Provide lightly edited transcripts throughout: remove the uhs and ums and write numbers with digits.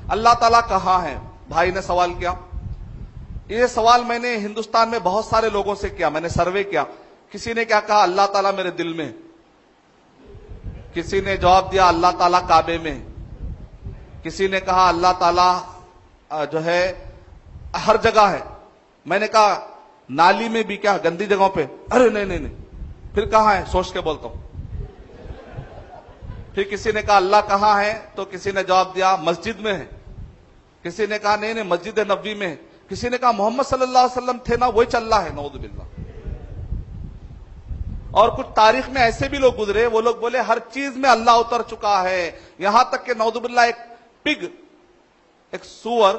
اللہ تعالیٰ کہاں ہے؟ بھائی نے سوال کیا. یہ سوال میں نے ہندوستان میں بہت سارے لوگوں سے کیا, میں نے سروے کیا. کسی نے کیا کہا؟ اللہ تعالیٰ میرے دل میں. کسی نے جواب دیا اللہ تعالیٰ کعبے میں. کسی نے کہا اللہ تعالیٰ جو ہے ہر جگہ ہے. میں نے کہا نالی میں بھی کیا, گندی جگہوں پہ؟ ارے نہیں. پھر کہاں ہے؟ سوچ کے بولتا ہوں. پھر کسی نے کہا اللہ کہاں ہے؟ تو کسی نے جواب دیا مسجد میں ہے. کسی نے کہا نہیں مسجد نبوی میں ہے. کسی نے کہا محمد صلی اللہ علیہ وسلم تھے نا, وہی چل رہا ہے. نعوذ باللہ. اور کچھ تاریخ میں ایسے بھی لوگ گزرے, وہ لوگ بولے ہر چیز میں اللہ اتر چکا ہے, یہاں تک کہ نعوذ باللہ ایک پگ, ایک سور,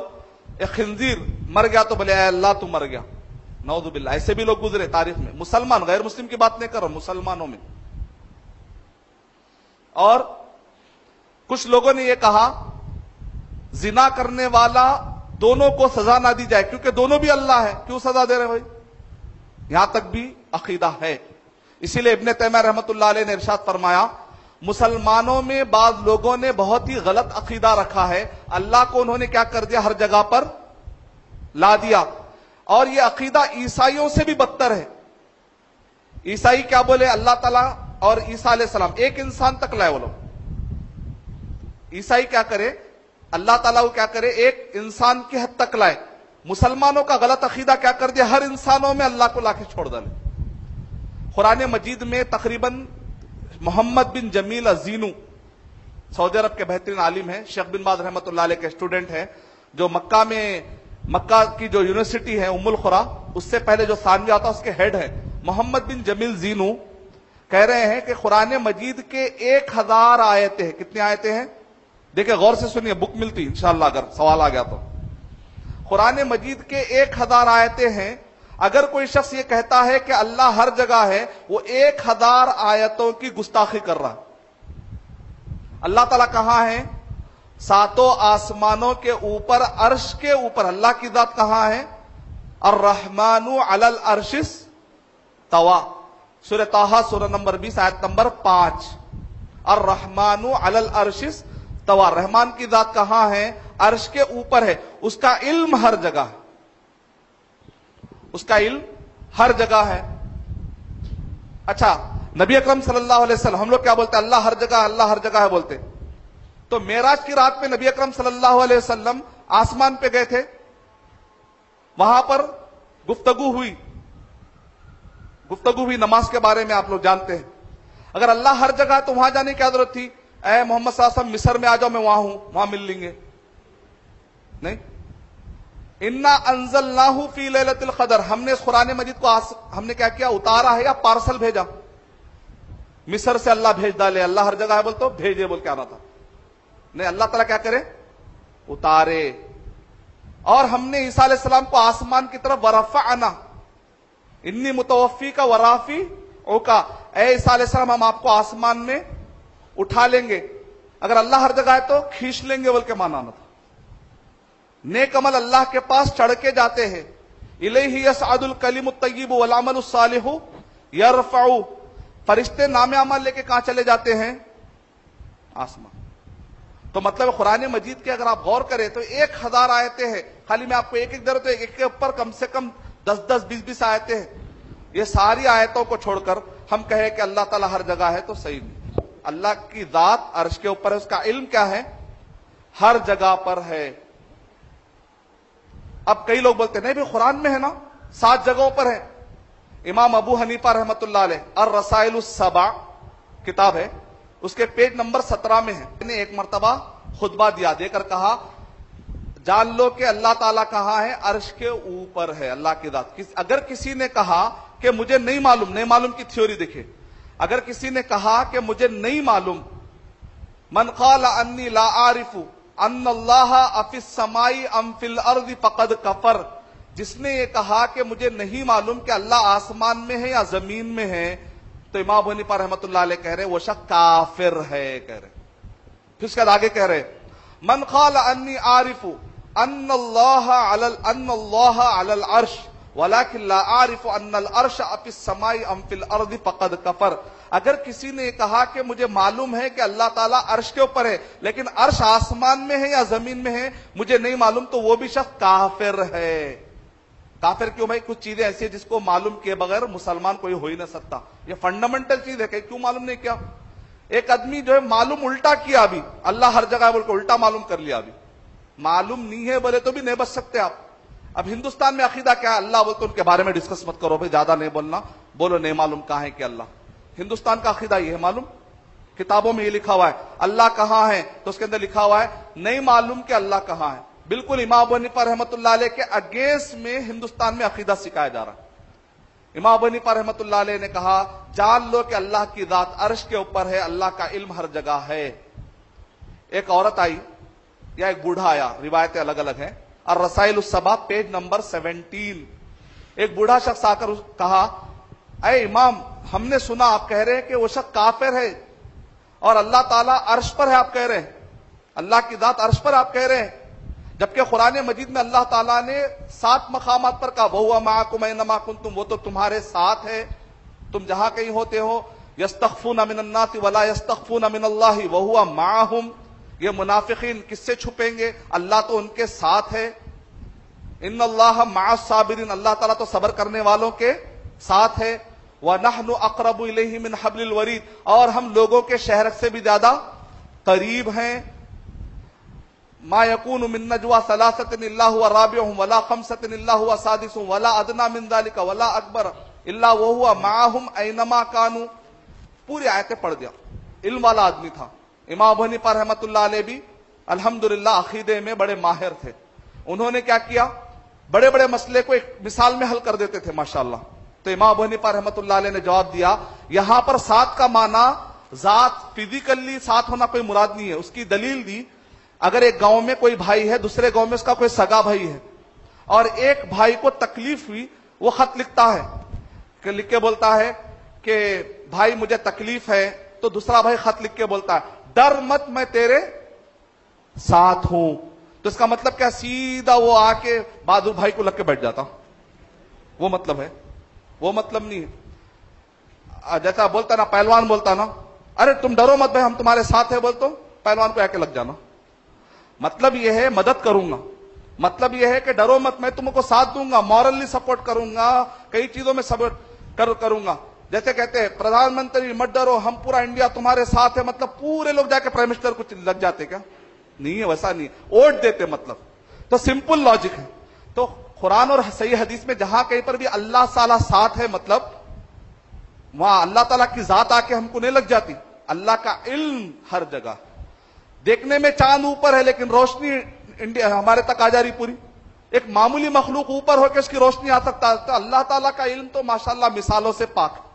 ایک خنزیر مر گیا تو بولے اے اللہ تو مر گیا. نعوذ باللہ. ایسے بھی لوگ گزرے تاریخ میں. مسلمان, غیر مسلم کی بات نہیں کر رہا ہوں, مسلمانوں میں. اور کچھ لوگوں نے یہ کہا زنا کرنے والا دونوں کو سزا نہ دی جائے کیونکہ دونوں بھی اللہ ہے, کیوں سزا دے رہے بھائی؟ یہاں تک بھی عقیدہ ہے. اسی لیے ابن تیمیہ رحمۃ اللہ علیہ نے ارشاد فرمایا مسلمانوں میں بعض لوگوں نے بہت ہی غلط عقیدہ رکھا ہے, اللہ کو انہوں نے کیا کر دیا, ہر جگہ پر لا دیا. اور یہ عقیدہ عیسائیوں سے بھی بدتر ہے. عیسائی کیا بولے, اللہ تعالیٰ اور عیسیٰ علیہ السلام ایک انسان تک لائے. وہ لوگ عیسائی کیا کرے, اللہ تعالیٰ کو کیا کرے, ایک انسان کی حد تک لائے. مسلمانوں کا غلط عقیدہ کیا کر دیا, ہر انسانوں میں اللہ کو لا کے چھوڑ ڈالے. قرآن مجید میں تقریباً محمد بن جمیل الزینو سعودی عرب کے بہترین عالم ہیں, شیخ بن باز رحمۃ اللہ علیہ کے اسٹوڈنٹ ہیں, جو مکہ کی جو یونیورسٹی ہے ام القرا, اس سے پہلے جو ثانویہ آتا اس کے ہیڈ ہے. محمد بن جمیل زینو کہہ رہے ہیں کہ قرآن مجید کے 1000 آیتیں ہیں. کتنی آیتیں ہیں دیکھیں, غور سے سنیے, بک ملتی انشاءاللہ اگر سوال آ گیا تو. قرآن مجید کے 1000 آیتیں ہیں. اگر کوئی شخص یہ کہتا ہے کہ اللہ ہر جگہ ہے, وہ 1000 آیتوں کی گستاخی کر رہا. اللہ تعالیٰ کہاں ہے؟ 7 آسمانوں کے اوپر, عرش کے اوپر. اللہ کی ذات کہاں ہے؟ الرحمن علی العرش استوى. سورہ طٰہٰ سورہ نمبر 20 آیت نمبر 5. الرحمن علی العرش استوى. رحمان کی ذات کہاں ہے؟ عرش کے اوپر ہے. اس کا علم ہر جگہ ہے. اس کا علم ہر جگہ ہے. اچھا, نبی اکرم صلی اللہ علیہ وسلم, ہم لوگ کیا بولتے ہیں, اللہ ہر جگہ, اللہ ہر جگہ ہے بولتے. تو معراج کی رات میں نبی اکرم صلی اللہ علیہ وسلم آسمان پہ گئے تھے, وہاں پر گفتگو ہوئی نماز کے بارے میں. آپ لوگ جانتے ہیں اگر اللہ ہر جگہ ہے تو وہاں جانے کی کیا ضرورت تھی؟ اے محمد صلی اللہ علیہ وسلم مصر میں آ جاؤ, میں وہاں ہوں, وہاں مل لیں گے. نہیں, انا انزلناہ فی لیلۃ القدر. ہم نے اس قرآن مجید کو ہم نے کیا کیا, اتارا ہے یا پارسل بھیجا؟ مصر سے اللہ بھیج ڈالے. اللہ ہر جگہ ہے بول تو بھیجے بول کے آنا تھا. نہیں, اللہ تعالیٰ کیا کرے, اتارے. اور ہم نے عیسیٰ علیہ السلام کو آسمان کی طرف ورفعنا, انی متوفی کا ورافی اوکا, اے عیسیٰ علیہ السلام ہم آپ کو آسمان میں اٹھا لیں گے. اگر اللہ ہر جگہ ہے تو کھینچ لیں گے بول کے مانا تھا. نیک عمل اللہ کے پاس چڑھ کے جاتے ہیں. الیہ یصعد الکلم الطیب والعمل الصالح یرفع. فرشتے نام عمل لے کے کہاں چلے جاتے ہیں؟ آسمان. تو مطلب قرآن مجید کے اگر آپ غور کریں تو 1000 آیتیں ہیں. خالی میں آپ کو ایک در تو ایک کے اوپر کم سے کم 10 20 آیتیں ہیں. یہ ساری آیتوں کو چھوڑ کر ہم کہیں کہ اللہ تعالیٰ ہر جگہ ہے تو صحیح نہیں. اللہ کی ذات عرش کے اوپر ہے, اس کا علم کیا ہے؟ ہر جگہ پر ہے. اب کئی لوگ بولتے ہیں نہیں بھی قرآن میں ہے نا, 7 جگہوں پر ہے. امام ابو حنیفہ رحمۃ اللہ علیہ الرسائل السبع کتاب ہے, اس کے پیج نمبر 17 میں ہے. نے ایک مرتبہ خطبہ دے کر کہا جان لو کہ اللہ تعالیٰ کہاں ہے, عرش کے اوپر ہے اللہ کی ذات. اگر کسی نے کہا کہ مجھے نہیں معلوم کی تھیوری دیکھے, اگر کسی نے کہا کہ مجھے نہیں معلوم, من قال انی لا عارف ان اللہ افی السماء ام فی الارض فقد کفر. جس نے یہ کہا کہ مجھے نہیں معلوم کہ اللہ آسمان میں ہے یا زمین میں ہے, تو امام ابو حنیفہ رحمۃ اللہ علیہ کہہ رہے وہ شخص کافر ہے. کہہ رہے پھر اس کے آگے کہہ رہے من قال انی عارف ان اللہ علی العرش ولكن لا عارف ان العرش فی السماء ام فی الارض فقد کفر. اگر کسی نے کہا کہ مجھے معلوم ہے کہ اللہ تعالیٰ عرش کے اوپر ہے لیکن عرش آسمان میں ہے یا زمین میں ہے مجھے نہیں معلوم، تو وہ بھی شخص کافر ہے۔ کافر کیوں بھائی؟ کچھ چیزیں ایسی ہیں جس کو معلوم کیے بغیر مسلمان کوئی ہو ہی نہ سکتا، یہ فنڈامنٹل چیز ہے کہ کیوں معلوم نہیں کیا؟ ایک آدمی جو ہے معلوم الٹا کیا، ابھی اللہ ہر جگہ بول کے الٹا معلوم کر لیا، ابھی معلوم نہیں ہے بولے تو بھی نہیں بچ سکتے آپ۔ اب ہندوستان میں عقیدہ کیا ہے؟ اللہ بولتے ان کے بارے میں ڈسکس مت کرو بھائی، زیادہ نہیں بولنا، بولو نہیں معلوم کہاں ہے کہ اللہ۔ ہندوستان کا عقیدہ یہ ہے، معلوم کتابوں میں یہ لکھا ہوا ہے اللہ کہاں ہے، تو اس کے اندر لکھا ہوا ہے نہیں معلوم کہ اللہ کہاں ہے۔ بالکل امام ابو حنیفہ رحمۃ اللہ علیہ کے اگینسٹ میں ہندوستان میں عقیدہ سکھایا جا رہا ہے۔ امام ابو حنیفہ رحمۃ اللہ علیہ نے کہا جان لو کہ اللہ کی ذات عرش کے اوپر ہے، اللہ کا علم ہر جگہ ہے۔ ایک عورت آئی یا ایک بوڑھا آیا، روایتیں الگ الگ ہیں، الرسائل السبع پیج نمبر 17۔ ایک بوڑھا شخص آ کر کہا اے امام، ہم نے سنا آپ کہہ رہے ہیں کہ وہ شخص کافر ہے اور اللہ تعالیٰ عرش پر ہے، آپ کہہ رہے ہیں اللہ کی ذات عرش پر آپ کہہ رہے ہیں، جبکہ قرآن مجید میں اللہ تعالیٰ نے 7 مقامات پر کہا وَهُوَ مَعَكُمْ أَيْنَمَا كُنتُمْ، وہ تو تمہارے ساتھ ہے تم جہاں کہیں ہوتے ہو۔ يَسْتَخْفُونَ مِنَ النَّاسِ وَلَا يَسْتَخْفُونَ مِنَ اللَّهِ وَهُوَ مَعَهُمْ، یہ منافقین کس سے چھپیں گے؟ اللہ تو ان کے ساتھ ہے۔ ان اللہ مع الصابرین، اللہ تعالیٰ تو صبر کرنے والوں کے ساتھ ہے۔ وَنَحْنُ أَقْرَبُ إِلَيْهِ مِنْ حَبْلِ الْوَرِيدِ، اور ہم لوگوں کے شہرک سے بھی زیادہ قریب ہیں۔ ما يكون من نجوى ثلاثة إلا هو رابعهم ولا خمسة إلا هو سادسهم ولا أدنى من ذلك ولا أكبر إلا وهو معهم أينما كانوا۔ پوری آیتیں پڑھ دیا، علم والا آدمی تھا۔ امام ابو حنیفہ رحمۃ اللہ علیہ بھی الحمدللہ عقیدے میں بڑے ماہر تھے۔ انہوں نے کیا کیا؟ بڑے بڑے مسئلے کو ایک مثال میں حل کر دیتے تھے ماشاءاللہ۔ تو امام ابو حنیفہ رحمۃ اللہ علیہ نے جواب دیا یہاں پر ساتھ کا معنی ذات فزیکلی ساتھ ہونا کوئی مراد نہیں ہے۔ اس کی دلیل دی، اگر ایک گاؤں میں کوئی بھائی ہے، دوسرے گاؤں میں اس کا کوئی سگا بھائی ہے، اور ایک بھائی کو تکلیف ہوئی، وہ خط لکھتا ہے کہ لکھ کے بولتا ہے کہ بھائی مجھے تکلیف ہے، تو دوسرا بھائی خط لکھ کے بولتا ہے ڈر مت میں تیرے ساتھ ہوں۔ تو اس کا مطلب کیا؟ سیدھا وہ آ کے بہادر بھائی کو لگ کے بیٹھ جاتا، وہ مطلب ہے، وہ مطلب نہیں ہے۔ جیسا بولتا نا پہلوان، بولتا نا ارے تم ڈرو مت بھائی ہم تمہارے ساتھ ہیں، بول تو پہلوان کو آ کے لگ جانا۔ مطلب یہ ہے مدد کروں گا، مطلب یہ ہے کہ ڈرو مت، میں تم کو ساتھ دوں گا، مورلی سپورٹ کروں گا، کئی چیزوں میں سپورٹ کروں گا۔ جیسے کہتے ہیں پردھان منتری مت ڈرو ہم پورا انڈیا تمہارے ساتھ ہے، مطلب پورے لوگ جا کے پرائم منسٹر کو لگ جاتے کیا؟ نہیں ہے، ویسا نہیں ہے، ووٹ دیتے مطلب۔ تو سمپل لاجک ہے۔ تو قرآن اور صحیح حدیث میں جہاں کہیں پر بھی اللہ تعالیٰ ساتھ ہے، مطلب وہاں اللہ تعالیٰ کی ذات آ کے ہم کو نہیں لگ جاتی۔ اللہ کا علم ہر جگہ، دیکھنے میں چاند اوپر ہے لیکن روشنی انڈیا ہمارے تک آ جا رہی پوری۔ ایک معمولی مخلوق اوپر ہو کے اس کی روشنی آ سکتا ہے، تو اللہ تعالیٰ کا علم تو ماشاءاللہ مثالوں سے پاک ہے۔